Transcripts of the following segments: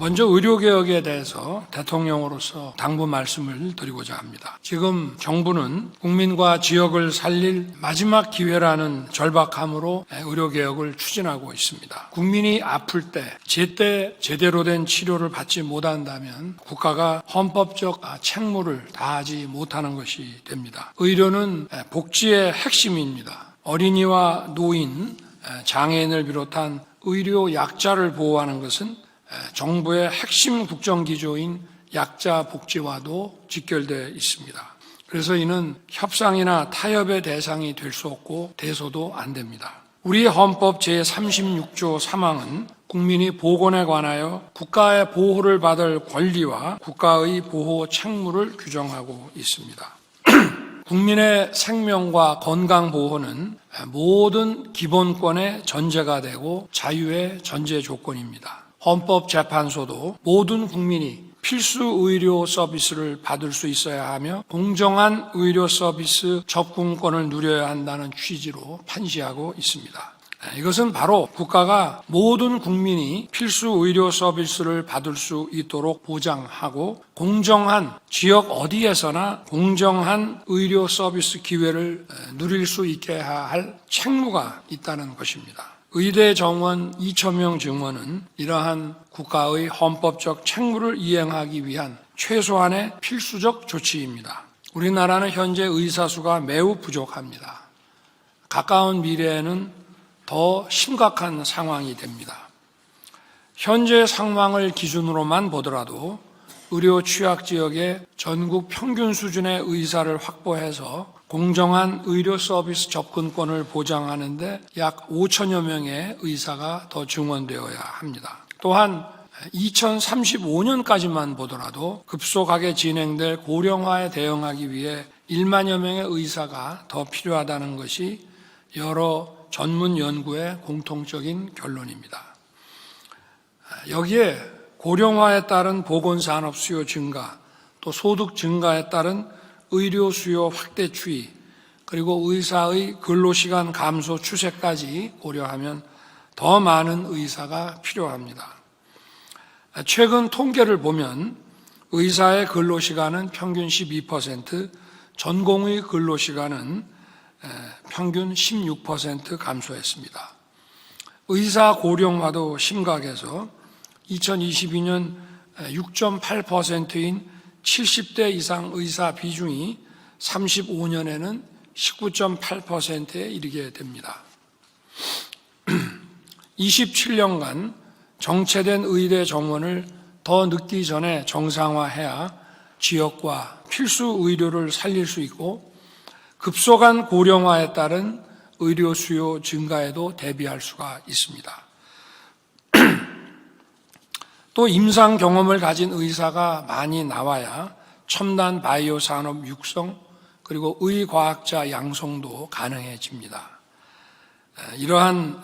먼저 의료개혁에 대해서 대통령으로서 당부 말씀을 드리고자 합니다. 지금 정부는 국민과 지역을 살릴 마지막 기회라는 절박함으로 의료개혁을 추진하고 있습니다. 국민이 아플 때 제때 제대로 된 치료를 받지 못한다면 국가가 헌법적 책무를 다하지 못하는 것이 됩니다. 의료는 복지의 핵심입니다. 어린이와 노인, 장애인을 비롯한 의료 약자를 보호하는 것은 정부의 핵심 국정기조인 약자 복지와도 직결되어 있습니다. 그래서 이는 협상이나 타협의 대상이 될 수 없고 돼서도 안 됩니다. 우리 헌법 제36조 3항은 국민이 보건에 관하여 국가의 보호를 받을 권리와 국가의 보호 책무를 규정하고 있습니다. 국민의 생명과 건강 보호는 모든 기본권의 전제가 되고 자유의 전제 조건입니다. 헌법재판소도 모든 국민이 필수 의료 서비스를 받을 수 있어야 하며 공정한 의료 서비스 접근권을 누려야 한다는 취지로 판시하고 있습니다. 이것은 바로 국가가 모든 국민이 필수 의료 서비스를 받을 수 있도록 보장하고 공정한 지역 어디에서나 공정한 의료 서비스 기회를 누릴 수 있게 할 책무가 있다는 것입니다. 의대 정원 2,000명 증원은 이러한 국가의 헌법적 책무를 이행하기 위한 최소한의 필수적 조치입니다. 우리나라는 현재 의사 수가 매우 부족합니다. 가까운 미래에는 더 심각한 상황이 됩니다. 현재 상황을 기준으로만 보더라도 의료 취약 지역에 전국 평균 수준의 의사를 확보해서 공정한 의료 서비스 접근권을 보장하는 데 약 5천여 명의 의사가 더 증원되어야 합니다. 또한 2035년까지만 보더라도 급속하게 진행될 고령화에 대응하기 위해 1만여 명의 의사가 더 필요하다는 것이 여러 전문 연구의 공통적인 결론입니다. 여기에 고령화에 따른 보건산업 수요 증가, 또 소득 증가에 따른 의료 수요 확대 추이, 그리고 의사의 근로시간 감소 추세까지 고려하면 더 많은 의사가 필요합니다. 최근 통계를 보면 의사의 근로시간은 평균 12%, 전공의 근로시간은 평균 16% 감소했습니다. 의사 고령화도 심각해서 2022년 6.8%인 70대 이상 의사 비중이 35년에는 19.8%에 이르게 됩니다. 27년간 정체된 의대 정원을 더 늦기 전에 정상화해야 지역과 필수 의료를 살릴 수 있고 급속한 고령화에 따른 의료 수요 증가에도 대비할 수가 있습니다. 또 임상 경험을 가진 의사가 많이 나와야 첨단 바이오 산업 육성 그리고 의과학자 양성도 가능해집니다. 이러한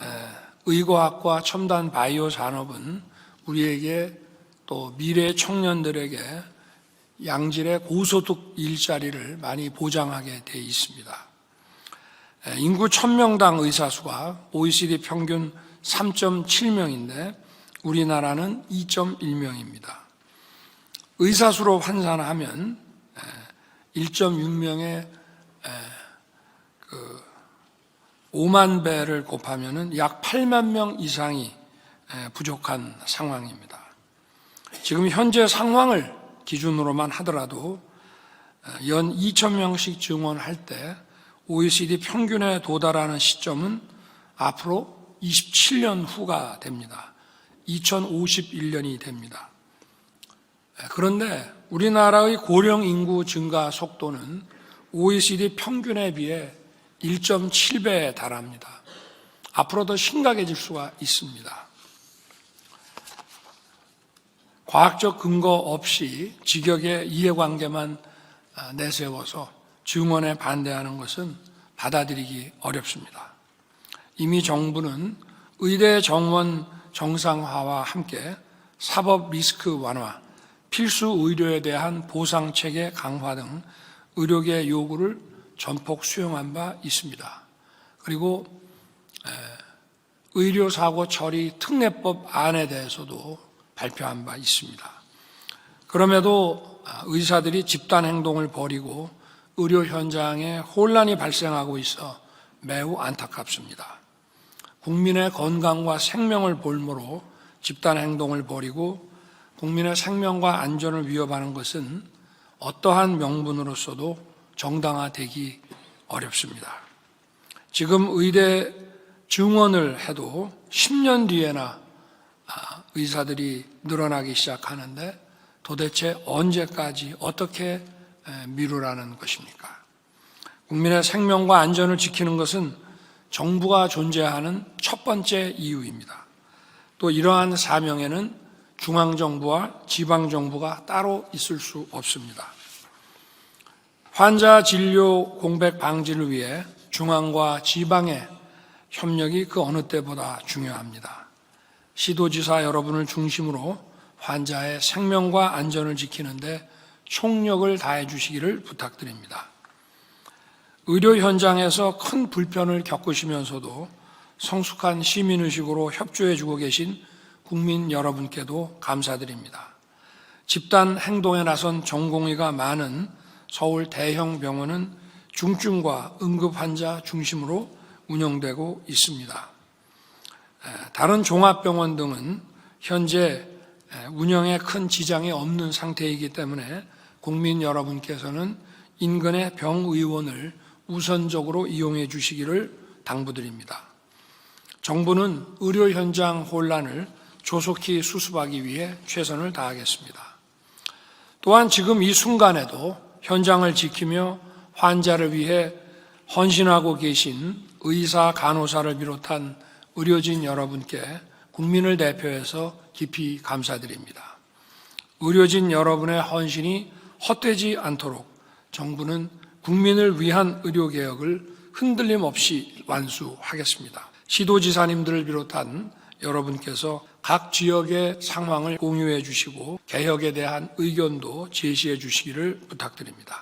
의과학과 첨단 바이오 산업은 우리에게 또 미래 청년들에게 양질의 고소득 일자리를 많이 보장하게 되어 있습니다. 인구 1000명당 의사 수가 OECD 평균 3.7명인데 우리나라는 2.1명입니다. 의사 수로 환산하면 1.6명에 5만 배를 곱하면 약 8만 명 이상이 부족한 상황입니다. 지금 현재 상황을 기준으로만 하더라도 연 2,000명씩 증원할 때 OECD 평균에 도달하는 시점은 앞으로 27년 후가 됩니다. 2051년이 됩니다. 그런데 우리나라의 고령 인구 증가 속도는 OECD 평균에 비해 1.7배에 달합니다. 앞으로 더 심각해질 수가 있습니다. 과학적 근거 없이 직역의 이해관계만 내세워서 증원에 반대하는 것은 받아들이기 어렵습니다. 이미 정부는 의대 정원 정상화와 함께 사법 리스크 완화, 필수 의료에 대한 보상체계 강화 등 의료계 요구를 전폭 수용한 바 있습니다. 그리고 의료사고 처리 특례법 안에 대해서도 발표한 바 있습니다. 그럼에도 의사들이 집단 행동을 벌이고 의료 현장에 혼란이 발생하고 있어 매우 안타깝습니다. 국민의 건강과 생명을 볼모로 집단 행동을 벌이고 국민의 생명과 안전을 위협하는 것은 어떠한 명분으로서도 정당화되기 어렵습니다. 지금 의대 증원을 해도 10년 뒤에나 의사들이 늘어나기 시작하는데 도대체 언제까지 어떻게 미루라는 것입니까? 국민의 생명과 안전을 지키는 것은 정부가 존재하는 첫 번째 이유입니다. 또 이러한 사명에는 중앙정부와 지방정부가 따로 있을 수 없습니다. 환자 진료 공백 방지를 위해 중앙과 지방의 협력이 그 어느 때보다 중요합니다. 시도지사 여러분을 중심으로 환자의 생명과 안전을 지키는데 총력을 다해 주시기를 부탁드립니다. 의료 현장에서 큰 불편을 겪으시면서도 성숙한 시민의식으로 협조해 주고 계신 국민 여러분께도 감사드립니다. 집단 행동에 나선 전공의가 많은 서울 대형 병원은 중증과 응급 환자 중심으로 운영되고 있습니다. 다른 종합병원 등은 현재 운영에 큰 지장이 없는 상태이기 때문에 국민 여러분께서는 인근의 병의원을 우선적으로 이용해 주시기를 당부드립니다. 정부는 의료 현장 혼란을 조속히 수습하기 위해 최선을 다하겠습니다. 또한 지금 이 순간에도 현장을 지키며 환자를 위해 헌신하고 계신 의사, 간호사를 비롯한 의료진 여러분께 국민을 대표해서 깊이 감사드립니다. 의료진 여러분의 헌신이 헛되지 않도록 정부는 국민을 위한 의료개혁을 흔들림 없이 완수하겠습니다. 시도지사님들을 비롯한 여러분께서 각 지역의 상황을 공유해 주시고 개혁에 대한 의견도 제시해 주시기를 부탁드립니다.